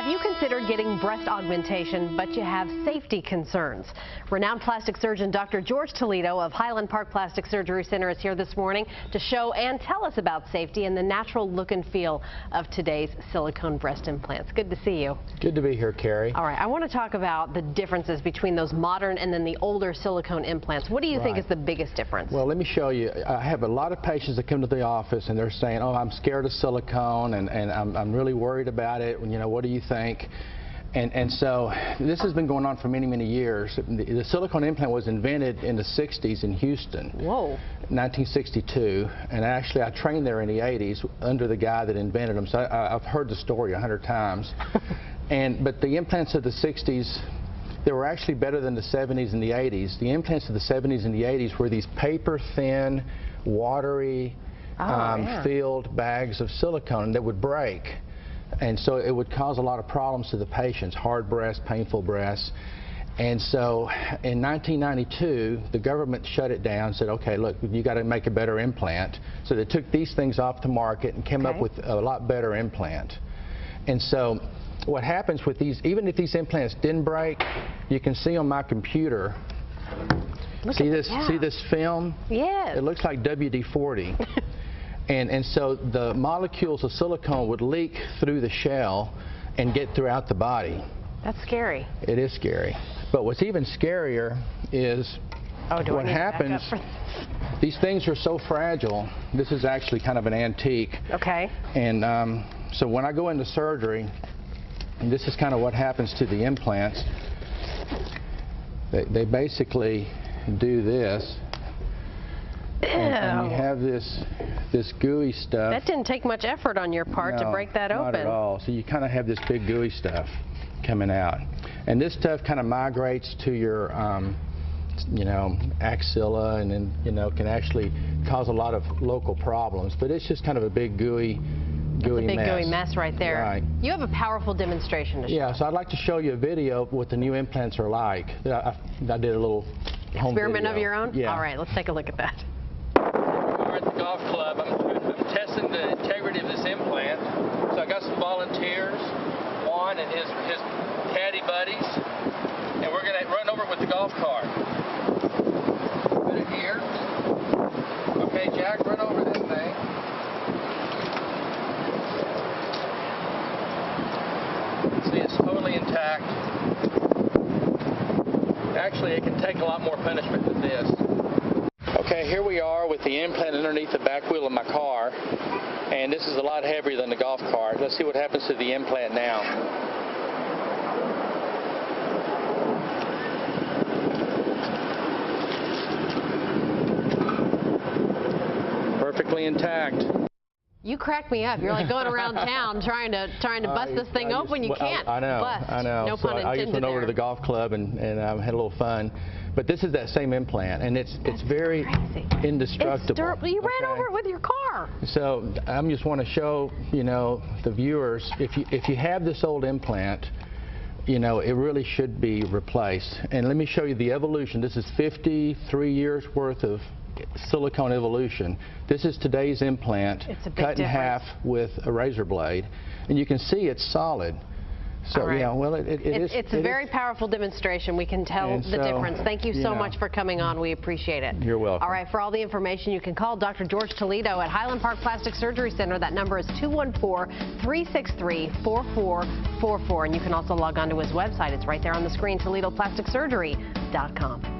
you consider getting breast augmentation, but you have safety concerns? Renowned plastic surgeon Dr. George Toledo of Highland Plastic Surgery Center is here this morning to show and tell us about safety and the natural look and feel of today's silicone breast implants. Good to see you. Good to be here, Carrie. All right, I want to talk about the differences between those modern and then the older silicone implants. What do you think is the biggest difference? Well, let me show you. I have a lot of patients that come to the office and they're saying, oh, I'm scared of silicone and I'm really worried about it. You know, what do you think? And so this has been going on for many, many years. The silicone implant was invented in the 60s in Houston. Whoa. 1962. And actually I trained there in the 80s under the guy that invented them. So I've heard the story 100 times. But the implants of the 60s, they were actually better than the 70s and the 80s. The implants of the 70s and the 80s were these paper-thin, watery, filled bags of silicone that would break. And so it would cause a lot of problems to the patients, hard breasts, painful breasts. And so in 1992, the government shut it down and said, okay, look, you got to make a better implant. So they took these things off the market and came up with a lot better implant. And so what happens with these, even if these implants didn't break, you can see on my computer, see this film? Yes. It looks like WD-40. And so the molecules of silicone would leak through the shell and get throughout the body. That's scary. It is scary. But what's even scarier is what happens. These things are so fragile. This is actually kind of an antique. Okay. And so when I go into surgery, and this is kind of what happens to the implants. They basically do this. And you have this gooey stuff. That didn't take much effort on your part to break that open. Not at all. So you kind of have this big gooey stuff coming out. And this stuff kind of migrates to your, you know, axilla and then, you know, can actually cause a lot of local problems. But it's just kind of a big gooey mess right there. Right. You have a powerful demonstration to show. Yeah, so I'd like to show you a video of what the new implants are like. I did a little home experiment video of your own? Yeah. All right, let's take a look at that. We're at the golf club. I'm testing the integrity of this implant. So I got some volunteers, Juan and his caddy buddies, and we're going to run over with the golf cart. Put it here. Okay, Jack, run over this thing. See, it's totally intact. Actually, it can take a lot more punishment than this. Okay, here we are with the implant underneath the back wheel of my car, and this is a lot heavier than the golf cart. Let's see what happens to the implant now. Perfectly intact. You crack me up. You're like going around town trying to bust this thing open. You can't. I know. Bust. I know. No so pun intended. I just went over to the golf club and had a little fun. But this is that same implant, and it's very indestructible. It's durable. You ran over it with your car. So I just want to show, you know, the viewers, if you have this old implant, you know, it really should be replaced. And let me show you the evolution. This is 53 years worth of silicone evolution. This is today's implant cut in half with a razor blade, and you can see it's solid. So yeah, well, it's a very powerful demonstration. We can tell the difference. Thank you so much for coming on. We appreciate it. You're welcome. All right, for all the information, you can call Dr. George Toledo at Highland Park Plastic Surgery Center. That number is 214-363-4444, and you can also log on to his website. It's right there on the screen, ToledoPlasticSurgery.com.